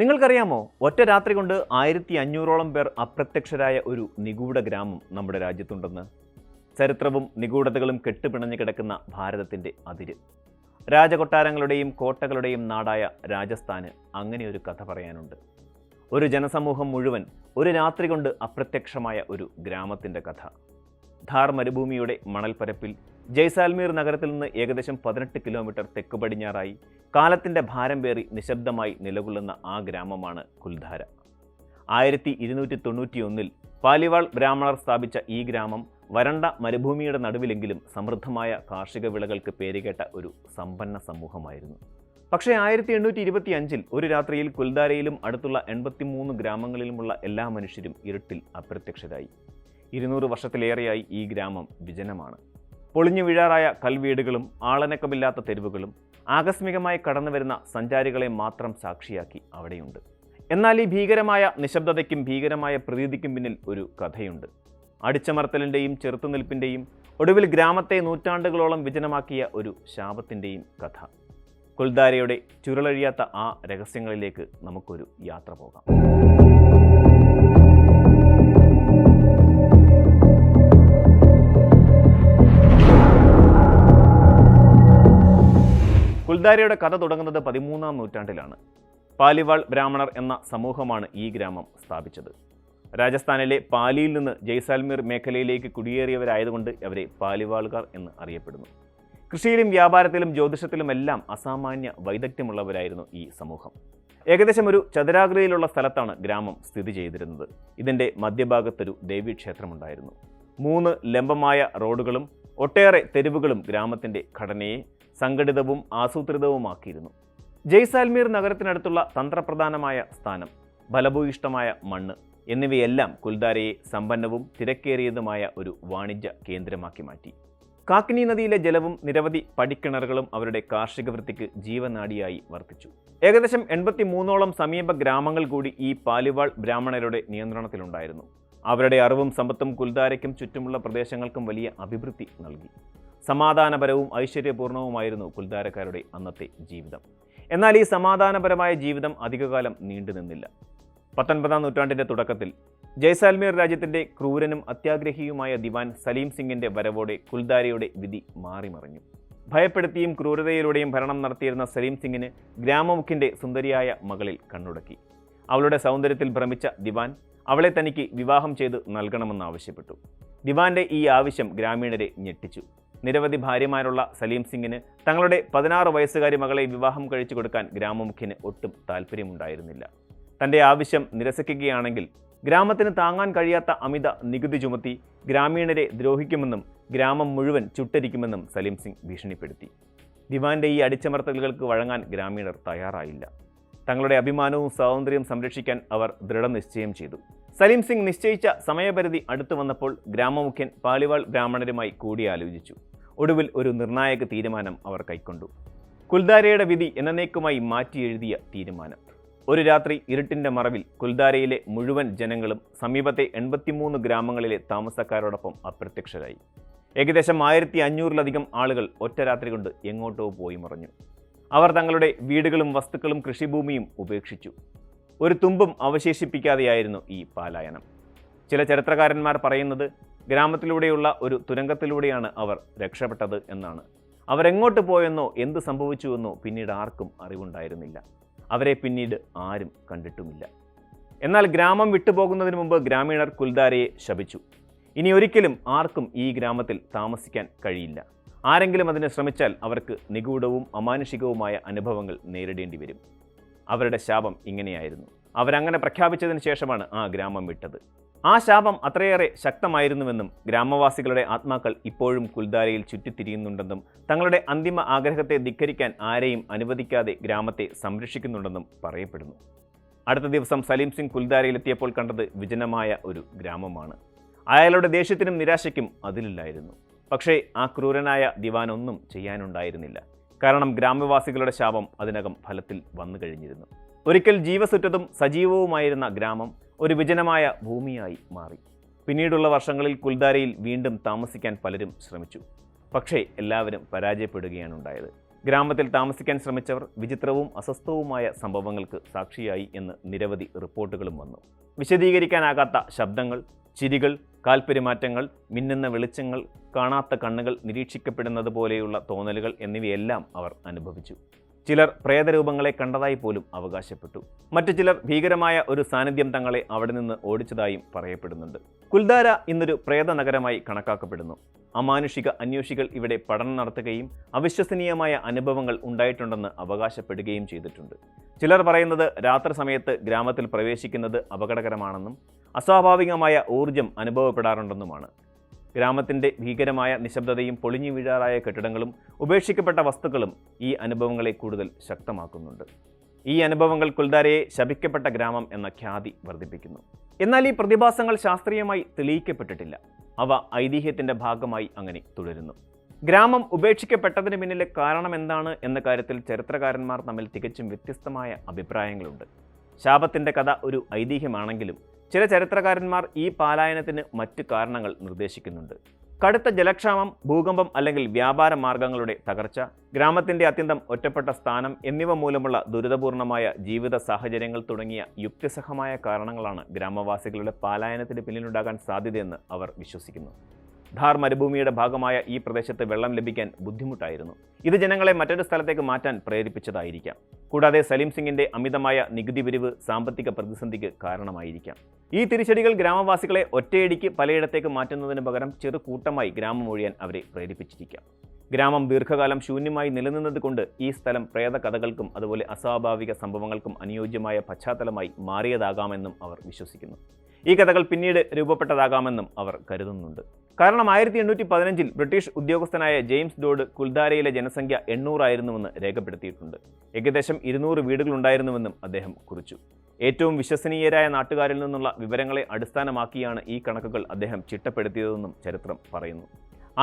നിങ്ങൾക്കറിയാമോ, ഒറ്റ രാത്രി കൊണ്ട് 1500ഓളം പേർ അപ്രത്യക്ഷരായ ഒരു നിഗൂഢ ഗ്രാമം നമ്മുടെ രാജ്യത്തുണ്ടെന്ന്. ചരിത്രവും നിഗൂഢതകളും കെട്ടുപിണഞ്ഞു കിടക്കുന്ന ഭാരതത്തിൻ്റെ അതിര്. രാജകൊട്ടാരങ്ങളുടെയും കോട്ടകളുടെയും നാടായ രാജസ്ഥാന് അങ്ങനെയൊരു കഥ പറയാനുണ്ട്. ഒരു ജനസമൂഹം മുഴുവൻ ഒരു രാത്രി കൊണ്ട് അപ്രത്യക്ഷമായ ഒരു ഗ്രാമത്തിൻ്റെ കഥ. ധാർ മരുഭൂമിയുടെ മണൽപ്പരപ്പിൽ ജയ്സാൽമീർ നഗരത്തിൽ നിന്ന് ഏകദേശം 18 കിലോമീറ്റർ തെക്ക് പടിഞ്ഞാറായി കാലത്തിൻ്റെ ഭാരം പേറി നിശബ്ദമായി നിലകൊള്ളുന്ന ആ ഗ്രാമമാണ് കുൽധാര. 1291 പാലിവാൾ ബ്രാഹ്മണർ സ്ഥാപിച്ച ഈ ഗ്രാമം വരണ്ട മരുഭൂമിയുടെ നടുവിലെങ്കിലും സമൃദ്ധമായ കാർഷിക വിളകൾക്ക് പേരുകേട്ട ഒരു സമ്പന്ന സമൂഹമായിരുന്നു. പക്ഷേ 1825 ഒരു രാത്രിയിൽ കുൽധാരയിലും അടുത്തുള്ള 83 ഗ്രാമങ്ങളിലുമുള്ള എല്ലാ മനുഷ്യരും ഇരുട്ടിൽ അപ്രത്യക്ഷരായി. 200 വർഷത്തിലേറെയായി ഈ ഗ്രാമം വിജനമാണ്. പൊളിഞ്ഞു വീഴാറായ കൽവീടുകളും ആളനക്കമില്ലാത്ത തെരുവുകളും ആകസ്മികമായി കടന്നുവരുന്ന സഞ്ചാരികളെ മാത്രം സാക്ഷിയാക്കി അവിടെയുണ്ട്. എന്നാൽ ഈ ഭീകരമായ നിശബ്ദതയ്ക്കും ഭീകരമായ പ്രതീതിക്കും പിന്നിൽ ഒരു കഥയുണ്ട്. അടിച്ചമർത്തലിൻ്റെയും ചെറുത്തുനിൽപ്പിൻ്റെയും ഒടുവിൽ ഗ്രാമത്തെ നൂറ്റാണ്ടുകളോളം വിജനമാക്കിയ ഒരു ശാപത്തിൻ്റെയും കഥ. കുൽധാരയുടെ ചുരുളഴിയാത്ത ആ രഹസ്യങ്ങളിലേക്ക് നമുക്കൊരു യാത്ര പോകാം. കുൽധാരയുടെ കഥ തുടങ്ങുന്നത് 13-ാം നൂറ്റാണ്ടിലാണ്. പാലിവാൾ ബ്രാഹ്മണർ എന്ന സമൂഹമാണ് ഈ ഗ്രാമം സ്ഥാപിച്ചത്. രാജസ്ഥാനിലെ പാലിയിൽ നിന്ന് ജയ്സാൽമീർ മേഖലയിലേക്ക് കുടിയേറിയവരായതുകൊണ്ട് അവരെ പാലിവാളുകാർ എന്ന് അറിയപ്പെടുന്നു. കൃഷിയിലും വ്യാപാരത്തിലും ജ്യോതിഷത്തിലുമെല്ലാം അസാമാന്യ വൈദഗ്ധ്യമുള്ളവരായിരുന്നു ഈ സമൂഹം. ഏകദേശം ഒരു ചതുരാകൃതിയിലുള്ള സ്ഥലത്താണ് ഗ്രാമം സ്ഥിതി ചെയ്തിരുന്നത്. ഇതിൻ്റെ മധ്യഭാഗത്തൊരു ദേവീക്ഷേത്രമുണ്ടായിരുന്നു. 3 ലംബമായ റോഡുകളും ഒട്ടേറെ തെരുവുകളും ഗ്രാമത്തിൻ്റെ ഘടനയെ സംഘടിതവും ആസൂത്രിതവുമാക്കിയിരുന്നു. ജയ്സാൽമീർ നഗരത്തിനടുത്തുള്ള തന്ത്രപ്രധാനമായ സ്ഥാനം, ഫലഭൂയിഷ്ടമായ മണ്ണ് എന്നിവയെല്ലാം കുൽധാരയെ സമ്പന്നവും തിരക്കേറിയതുമായ ഒരു വാണിജ്യ കേന്ദ്രമാക്കി മാറ്റി. കാക്കിനി നദിയിലെ ജലവും നിരവധി പടിക്കിണറുകളും അവരുടെ കാർഷിക വൃത്തിക്ക് ജീവനാഡിയായി വർത്തിച്ചു. ഏകദേശം 83ഓളം സമീപ ഗ്രാമങ്ങൾ കൂടി ഈ പാലിവാൾ ബ്രാഹ്മണരുടെ നിയന്ത്രണത്തിലുണ്ടായിരുന്നു. അവരുടെ അറിവും സമ്പത്തും കുൽധാരയ്ക്കും ചുറ്റുമുള്ള പ്രദേശങ്ങൾക്കും വലിയ അഭിവൃദ്ധി നൽകി. സമാധാനപരവും ഐശ്വര്യപൂർണവുമായിരുന്നു കുൽധാരക്കാരുടെ അന്നത്തെ ജീവിതം. എന്നാൽ ഈ സമാധാനപരമായ ജീവിതം അധികകാലം നീണ്ടുനിന്നില്ല. 19-ാം നൂറ്റാണ്ടിൻ്റെ തുടക്കത്തിൽ ജയ്സാൽമീർ രാജ്യത്തിൻ്റെ ക്രൂരനും അത്യാഗ്രഹിയുമായ ദിവാൻ സലീം സിംഗിൻ്റെ വരവോടെ കുൽധാരയുടെ വിധി മാറിമറിഞ്ഞു. ഭയപ്പെടുത്തിയും ക്രൂരതയിലൂടെയും ഭരണം നടത്തിയിരുന്ന സലീം സിംഗിന് ഗ്രാമമുഖ്യൻ്റെ സുന്ദരിയായ മകളിൽ കണ്ണുടക്കി. അവളുടെ സൗന്ദര്യത്തിൽ ഭ്രമിച്ച ദിവാൻ അവളെ തനിക്ക് വിവാഹം ചെയ്ത് നൽകണമെന്നാവശ്യപ്പെട്ടു. ദിവാന്റെ ഈ ആവശ്യം ഗ്രാമീണരെ ഞെട്ടിച്ചു. നിരവധി ഭാര്യമാരുള്ള സലീം സിംഗിന് തങ്ങളുടെ 16 വയസ്സുകാരി മകളെ വിവാഹം കഴിച്ചു കൊടുക്കാൻ ഗ്രാമമുഖ്യന് ഒട്ടും താല്പര്യമുണ്ടായിരുന്നില്ല. തൻ്റെ ആവശ്യം നിരസിക്കുകയാണെങ്കിൽ ഗ്രാമത്തിന് താങ്ങാൻ കഴിയാത്ത അമിത നികുതി ചുമത്തി ഗ്രാമീണരെ ദ്രോഹിക്കുമെന്നും ഗ്രാമം മുഴുവൻ ചുട്ടരിക്കുമെന്നും സലീം സിംഗ് ഭീഷണിപ്പെടുത്തി. ദിവാന്റെ ഈ അടിച്ചമർത്തലുകൾക്ക് വഴങ്ങാൻ ഗ്രാമീണർ തയ്യാറായില്ല. തങ്ങളുടെ അഭിമാനവും സ്വാതന്ത്ര്യവും സംരക്ഷിക്കാൻ അവർ ദൃഢനിശ്ചയം ചെയ്തു. സലീം സിംഗ് നിശ്ചയിച്ച സമയപരിധി അടുത്തു വന്നപ്പോൾ ഗ്രാമമുഖ്യൻ പാലിവാൾ ബ്രാഹ്മണരുമായി കൂടിയാലോചിച്ചു. ഒടുവിൽ ഒരു നിർണായക തീരുമാനം അവർ കൈക്കൊണ്ടു. കുൽധാരയുടെ വിധി എന്നേക്കുമായി മാറ്റിയെഴുതിയ തീരുമാനം. ഒരു രാത്രി ഇരുട്ടിൻ്റെ മറവിൽ കുൽധാരയിലെ മുഴുവൻ ജനങ്ങളും സമീപത്തെ 83 ഗ്രാമങ്ങളിലെ താമസക്കാരോടൊപ്പം അപ്രത്യക്ഷരായി. ഏകദേശം 1500-ലധികം ആളുകൾ ഒറ്റ രാത്രി കൊണ്ട് എങ്ങോട്ടോ പോയി മറഞ്ഞു. അവർ തങ്ങളുടെ വീടുകളും വസ്തുക്കളും കൃഷിഭൂമിയും ഉപേക്ഷിച്ചു. ഒരു തുമ്പും അവശേഷിപ്പിക്കാതെയായിരുന്നു ഈ പലായനം. ചില ചരിത്രകാരന്മാർ പറയുന്നത് ഗ്രാമത്തിലൂടെയുള്ള ഒരു തുരങ്കത്തിലൂടെയാണ് അവർ രക്ഷപ്പെട്ടത് എന്നാണ്. അവരെങ്ങോട്ട് പോയെന്നോ എന്ത് സംഭവിച്ചുവെന്നോ പിന്നീട് ആർക്കും അറിവുണ്ടായിരുന്നില്ല. അവരെ പിന്നീട് ആരും കണ്ടിട്ടുമില്ല. എന്നാൽ ഗ്രാമം വിട്ടുപോകുന്നതിന് മുമ്പ് ഗ്രാമീണർ കുൽധാരയെ ശപിച്ചു. ഇനി ഒരിക്കലും ആർക്കും ഈ ഗ്രാമത്തിൽ താമസിക്കാൻ കഴിയില്ല. ആരെങ്കിലും അതിന് ശ്രമിച്ചാൽ അവർക്ക് നിഗൂഢവും അമാനുഷികവുമായ അനുഭവങ്ങൾ നേരിടേണ്ടി വരും. അവരുടെ ശാപം ഇങ്ങനെയായിരുന്നു. അവരങ്ങനെ പ്രഖ്യാപിച്ചതിന് ശേഷമാണ് ആ ഗ്രാമം വിട്ടത്. ആ ശാപം അത്രയേറെ ശക്തമായിരുന്നുവെന്നും ഗ്രാമവാസികളുടെ ആത്മാക്കൾ ഇപ്പോഴും കുൽധാരയിൽ ചുറ്റിത്തിരിയുന്നുണ്ടെന്നും തങ്ങളുടെ അന്തിമ ആഗ്രഹത്തെ ധിക്കരിക്കാൻ ആരെയും അനുവദിക്കാതെ ഗ്രാമത്തെ സംരക്ഷിക്കുന്നുണ്ടെന്നും പറയപ്പെടുന്നു. അടുത്ത ദിവസം സലീം സിംഗ് കുൽധാരയിലെത്തിയപ്പോൾ കണ്ടത് വിജനമായ ഒരു ഗ്രാമമാണ്. അയാളുടെ ദേഷ്യത്തിനും നിരാശയ്ക്കും അതിലില്ലായിരുന്നു. പക്ഷേ ആ ക്രൂരനായ ദിവാൻ ഒന്നും ചെയ്യാനുണ്ടായിരുന്നില്ല. കാരണം ഗ്രാമവാസികളുടെ ശാപം അതിനകം ഫലത്തിൽ വന്നു കഴിഞ്ഞിരുന്നു. ഒരിക്കൽ ജീവസുറ്റതും സജീവവുമായിരുന്ന ഗ്രാമം ഒരു വിജനമായ ഭൂമിയായി മാറി. പിന്നീടുള്ള വർഷങ്ങളിൽ കുൽധാരയിൽ വീണ്ടും താമസിക്കാൻ പലരും ശ്രമിച്ചു. പക്ഷേ എല്ലാവരും പരാജയപ്പെടുകയാണ് ഉണ്ടായത്. ഗ്രാമത്തിൽ താമസിക്കാൻ ശ്രമിച്ചവർ വിചിത്രവും അസ്വസ്ഥവുമായ സംഭവങ്ങൾക്ക് സാക്ഷിയായി എന്ന് നിരവധി റിപ്പോർട്ടുകളും വന്നു. വിശദീകരിക്കാനാകാത്ത ശബ്ദങ്ങൾ, ചിരികൾ, കാൽപ്പെരുമാറ്റങ്ങൾ, മിന്നുന്ന വെളിച്ചങ്ങൾ, കാണാത്ത കണ്ണുകൾ, നിരീക്ഷിക്കപ്പെടുന്നത് പോലെയുള്ള തോന്നലുകൾ എന്നിവയെല്ലാം അവർ അനുഭവിച്ചു. ചിലർ പ്രേതരൂപങ്ങളെ കണ്ടതായി പോലും അവകാശപ്പെട്ടു. മറ്റു ചിലർ ഭീകരമായ ഒരു സാന്നിധ്യം തങ്ങളെ അവിടെ നിന്ന് ഓടിച്ചതായും പറയപ്പെടുന്നുണ്ട്. കുൽദാര ഇന്നൊരു പ്രേത നഗരമായി കണക്കാക്കപ്പെടുന്നു. അമാനുഷിക അന്വേഷികൾ ഇവിടെ പഠനം നടത്തുകയും അവിശ്വസനീയമായ അനുഭവങ്ങൾ ഉണ്ടായിട്ടുണ്ടെന്ന് അവകാശപ്പെടുകയും ചെയ്തിട്ടുണ്ട്. ചിലർ പറയുന്നത് രാത്രി സമയത്ത് ഗ്രാമത്തിൽ പ്രവേശിക്കുന്നത് അപകടകരമാണെന്നും അസ്വാഭാവികമായ ഊർജം അനുഭവപ്പെടാറുണ്ടെന്നുമാണ്. ഗ്രാമത്തിൻ്റെ ഭീകരമായ നിശബ്ദതയും പൊളിഞ്ഞു വീഴാറായ കെട്ടിടങ്ങളും ഉപേക്ഷിക്കപ്പെട്ട വസ്തുക്കളും ഈ അനുഭവങ്ങളെ കൂടുതൽ ശക്തമാക്കുന്നുണ്ട്. ഈ അനുഭവങ്ങൾ കുൽദാരയെ ശപിക്കപ്പെട്ട ഗ്രാമം എന്ന ഖ്യാതി വർദ്ധിപ്പിക്കുന്നു. എന്നാൽ ഈ പ്രതിഭാസങ്ങൾ ശാസ്ത്രീയമായി തെളിയിക്കപ്പെട്ടിട്ടില്ല. അവ ഐതിഹ്യത്തിൻ്റെ ഭാഗമായി അങ്ങനെ തുടരുന്നു. ഗ്രാമം ഉപേക്ഷിക്കപ്പെട്ടതിന് പിന്നിലെ കാരണം എന്താണ് എന്ന കാര്യത്തിൽ ചരിത്രകാരന്മാർ തമ്മിൽ തികച്ചും വ്യത്യസ്തമായ അഭിപ്രായങ്ങളുണ്ട്. ശാപത്തിൻ്റെ കഥ ഒരു ഐതിഹ്യമാണെങ്കിലും ചില ചരിത്രകാരന്മാർ ഈ പലായനത്തിന് മറ്റ് കാരണങ്ങൾ നിർദ്ദേശിക്കുന്നുണ്ട്. കടുത്ത ജലക്ഷാമം, ഭൂകമ്പം അല്ലെങ്കിൽ വ്യാപാര മാർഗങ്ങളുടെ തകർച്ച, ഗ്രാമത്തിൻ്റെ അത്യന്തം ഒറ്റപ്പെട്ട സ്ഥാനം എന്നിവ മൂലമുള്ള ദുരിതപൂർണമായ ജീവിത സാഹചര്യങ്ങൾ തുടങ്ങിയ യുക്തിസഹമായ കാരണങ്ങളാണ് ഗ്രാമവാസികളുടെ പലായനത്തിന് പിന്നിലുണ്ടാകാൻ സാധ്യതയെന്ന് അവർ വിശ്വസിക്കുന്നു. ധാർ മരുഭൂമിയുടെ ഭാഗമായ ഈ പ്രദേശത്ത് വെള്ളം ലഭിക്കാൻ ബുദ്ധിമുട്ടായിരുന്നു. ഇത് ജനങ്ങളെ മറ്റൊരു സ്ഥലത്തേക്ക് മാറ്റാൻ പ്രേരിപ്പിച്ചതായിരിക്കാം. കൂടാതെ സലീം സിംഗിന്റെ അമിതമായ നികുതി പിരിവ് സാമ്പത്തിക പ്രതിസന്ധിക്ക് കാരണമായിരിക്കാം. ഈ തിരിച്ചടികൾ ഗ്രാമവാസികളെ ഒറ്റയടിക്ക് പലയിടത്തേക്ക് മാറ്റുന്നതിന് പകരം ചെറുകൂട്ടമായി ഗ്രാമം ഒഴിയാൻ അവരെ പ്രേരിപ്പിച്ചിരിക്കാം. ഗ്രാമം ദീർഘകാലം ശൂന്യമായി നിലനിന്നത് കൊണ്ട് ഈ സ്ഥലം പ്രേത കഥകൾക്കും അതുപോലെ അസ്വാഭാവിക സംഭവങ്ങൾക്കും അനുയോജ്യമായ പശ്ചാത്തലമായി മാറിയതാകാമെന്നും അവർ വിശ്വസിക്കുന്നു. ഈ കഥകൾ പിന്നീട് രൂപപ്പെട്ടതാകാമെന്നും അവർ കരുതുന്നുണ്ട്. കാരണം 1815 ബ്രിട്ടീഷ് ഉദ്യോഗസ്ഥനായ ജെയിംസ് ഡോഡ് കുൽദാരയിലെ ജനസംഖ്യ 800 ആയിരുന്നുവെന്ന് രേഖപ്പെടുത്തിയിട്ടുണ്ട്. ഏകദേശം 200 വീടുകളുണ്ടായിരുന്നുവെന്നും അദ്ദേഹം കുറിച്ചു. ഏറ്റവും വിശ്വസനീയരായ നാട്ടുകാരിൽ നിന്നുള്ള വിവരങ്ങളെ അടിസ്ഥാനമാക്കിയാണ് ഈ കണക്കുകൾ അദ്ദേഹം ചിട്ടപ്പെടുത്തിയതെന്നും ചരിത്രം പറയുന്നു.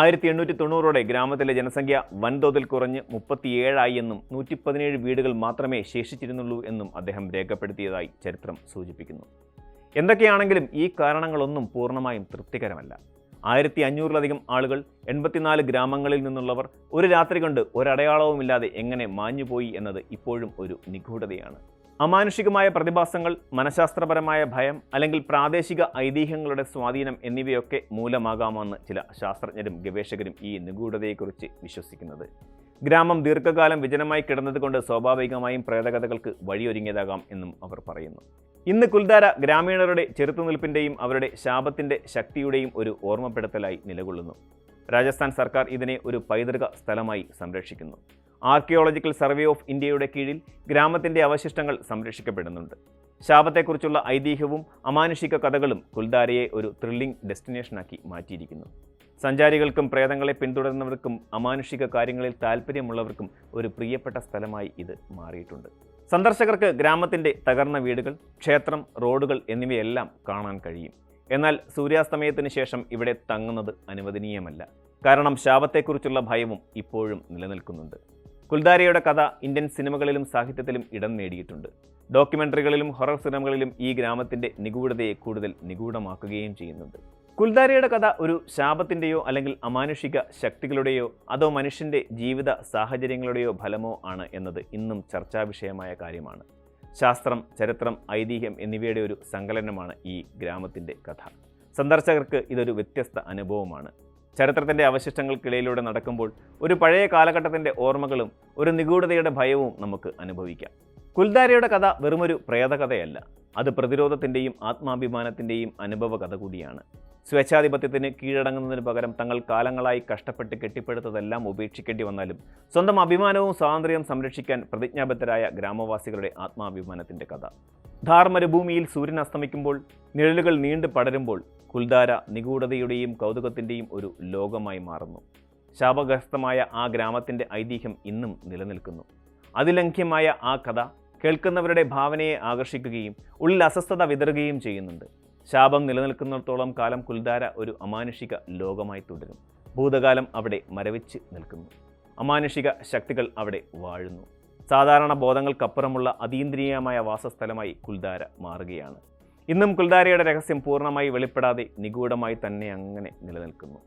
1890ഓടെ ഗ്രാമത്തിലെ ജനസംഖ്യ വൻതോതിൽ കുറഞ്ഞ് 37 എന്നും 117 വീടുകൾ മാത്രമേ ശേഷിച്ചിരുന്നുള്ളൂ എന്നും അദ്ദേഹം രേഖപ്പെടുത്തിയതായി ചരിത്രം സൂചിപ്പിക്കുന്നു. എന്തൊക്കെയാണെങ്കിലും ഈ കാരണങ്ങളൊന്നും പൂർണ്ണമായും തൃപ്തികരമല്ല. 1500-ലധികം ആളുകൾ 84 ഗ്രാമങ്ങളിൽ നിന്നുള്ളവർ ഒരു രാത്രി കൊണ്ട് ഒരടയാളവുമില്ലാതെ എങ്ങനെ മാഞ്ഞുപോയി എന്നത് ഇപ്പോഴും ഒരു നിഗൂഢതയാണ്. അമാനുഷികമായ പ്രതിഭാസങ്ങൾ, മനഃശാസ്ത്രപരമായ ഭയം അല്ലെങ്കിൽ പ്രാദേശിക ഐതിഹ്യങ്ങളുടെ സ്വാധീനം എന്നിവയൊക്കെ മൂലമാകാമെന്ന് ചില ശാസ്ത്രജ്ഞരും ഗവേഷകരും ഈ നിഗൂഢതയെക്കുറിച്ച് വിശ്വസിക്കുന്നത്. ഗ്രാമം ദീർഘകാലം വിജനമായി കിടന്നതുകൊണ്ട് സ്വാഭാവികമായും പ്രേതകഥകൾക്ക് വഴിയൊരുങ്ങിയതാകാം എന്നും അവർ പറയുന്നു. ഇന്ന് കുൽദാര ഗ്രാമീണരുടെ ചെറുത്തുനിൽപ്പിൻ്റെയും അവരുടെ ശാപത്തിൻ്റെ ശക്തിയുടെയും ഒരു ഓർമ്മപ്പെടുത്തലായി നിലകൊള്ളുന്നു. രാജസ്ഥാൻ സർക്കാർ ഇതിനെ ഒരു പൈതൃക സ്ഥലമായി സംരക്ഷിക്കുന്നു. ആർക്കിയോളജിക്കൽ സർവേ ഓഫ് ഇന്ത്യയുടെ കീഴിൽ ഗ്രാമത്തിൻ്റെ അവശിഷ്ടങ്ങൾ സംരക്ഷിക്കപ്പെടുന്നുണ്ട്. ശാപത്തെക്കുറിച്ചുള്ള ഐതിഹ്യവും അമാനുഷിക കഥകളും കുൽദാരയെ ഒരു ത്രില്ലിംഗ് ഡെസ്റ്റിനേഷനാക്കി മാറ്റിയിരിക്കുന്നു. സഞ്ചാരികൾക്കും പ്രേതങ്ങളെ പിന്തുടരുന്നവർക്കും അമാനുഷിക കാര്യങ്ങളിൽ താല്പര്യമുള്ളവർക്കും ഒരു പ്രിയപ്പെട്ട സ്ഥലമായി ഇത് മാറിയിട്ടുണ്ട്. സന്ദർശകർക്ക് ഗ്രാമത്തിൻ്റെ തകർന്ന വീടുകൾ, ക്ഷേത്രം, റോഡുകൾ എന്നിവയെല്ലാം കാണാൻ കഴിയും. എന്നാൽ സൂര്യാസ്തമയത്തിന് ശേഷം ഇവിടെ തങ്ങുന്നത് അനുവദനീയമല്ല. കാരണം ശാപത്തെക്കുറിച്ചുള്ള ഭയവും ഇപ്പോഴും നിലനിൽക്കുന്നുണ്ട്. കുൽദാരയുടെ കഥ ഇന്ത്യൻ സിനിമകളിലും സാഹിത്യത്തിലും ഇടം നേടിയിട്ടുണ്ട്. ഡോക്യുമെൻ്ററികളിലും ഹൊറർ സിനിമകളിലും ഈ ഗ്രാമത്തിൻ്റെ നിഗൂഢതയെ കൂടുതൽ നിഗൂഢമാക്കുകയും ചെയ്യുന്നുണ്ട്. കുൽദാരയുടെ കഥ ഒരു ശാപത്തിൻ്റെയോ അല്ലെങ്കിൽ അമാനുഷിക ശക്തികളുടെയോ അതോ മനുഷ്യൻ്റെ ജീവിത സാഹചര്യങ്ങളുടെയോ ഫലമോ ആണ് എന്നത് ഇന്നും ചർച്ചാ വിഷയമായ കാര്യമാണ്. ശാസ്ത്രം, ചരിത്രം, ഐതിഹ്യം എന്നിവയുടെ ഒരു സങ്കലനമാണ് ഈ ഗ്രാമത്തിൻ്റെ കഥ. സന്ദർശകർക്ക് ഇതൊരു വ്യത്യസ്ത അനുഭവമാണ്. ചരിത്രത്തിൻ്റെ അവശിഷ്ടങ്ങൾക്കിടയിലൂടെ നടക്കുമ്പോൾ ഒരു പഴയ കാലഘട്ടത്തിൻ്റെ ഓർമ്മകളും ഒരു നിഗൂഢതയുടെ ഭയവും നമുക്ക് അനുഭവിക്കാം. കുൽദാരയുടെ കഥ വെറുമൊരു പ്രേതകഥയല്ല, അത് പ്രതിരോധത്തിൻ്റെയും ആത്മാഭിമാനത്തിൻ്റെയും അനുഭവ കഥ കൂടിയാണ്. സ്വേച്ഛാധിപത്യത്തിന് കീഴടങ്ങുന്നതിന് പകരം തങ്ങൾ കാലങ്ങളായി കഷ്ടപ്പെട്ട് കെട്ടിപ്പടുത്തതെല്ലാം ഉപേക്ഷിക്കേണ്ടി വന്നാലും സ്വന്തം അഭിമാനവും സ്വാതന്ത്ര്യവും സംരക്ഷിക്കാൻ പ്രതിജ്ഞാബദ്ധരായ ഗ്രാമവാസികളുടെ ആത്മാഭിമാനത്തിൻ്റെ കഥ. ധാർ മരുഭൂമിയിൽ സൂര്യൻ അസ്തമിക്കുമ്പോൾ നിഴലുകൾ നീണ്ടു പടരുമ്പോൾ കുൽദാര നിഗൂഢതയുടെയും കൗതുകത്തിൻ്റെയും ഒരു ലോകമായി മാറുന്നു. ശാപഗ്രസ്തമായ ആ ഗ്രാമത്തിൻ്റെ ഐതിഹ്യം ഇന്നും നിലനിൽക്കുന്നു. അതിലംഘ്യമായ ആ കഥ കേൾക്കുന്നവരുടെ ഭാവനയെ ആകർഷിക്കുകയും ഉള്ളിൽ അസ്വസ്ഥത വിതറുകയും ചെയ്യുന്നുണ്ട്. ശാപം നിലനിൽക്കുന്നിടത്തോളം കാലം കുൽദാര ഒരു അമാനുഷിക ലോകമായി തുടരും. ഭൂതകാലം അവിടെ മരവിച്ച് നിൽക്കുന്നു. അമാനുഷിക ശക്തികൾ അവിടെ വാഴുന്നു. സാധാരണ ബോധങ്ങൾക്കപ്പുറമുള്ള അതീന്ദ്രിയമായ വാസസ്ഥലമായി കുൽദാര മാറുകയാണ്. ഇന്നും കുൽദാരയുടെ രഹസ്യം പൂർണ്ണമായി വെളിപ്പെടാതെ നിഗൂഢമായി തന്നെ അങ്ങനെ നിലനിൽക്കുന്നു.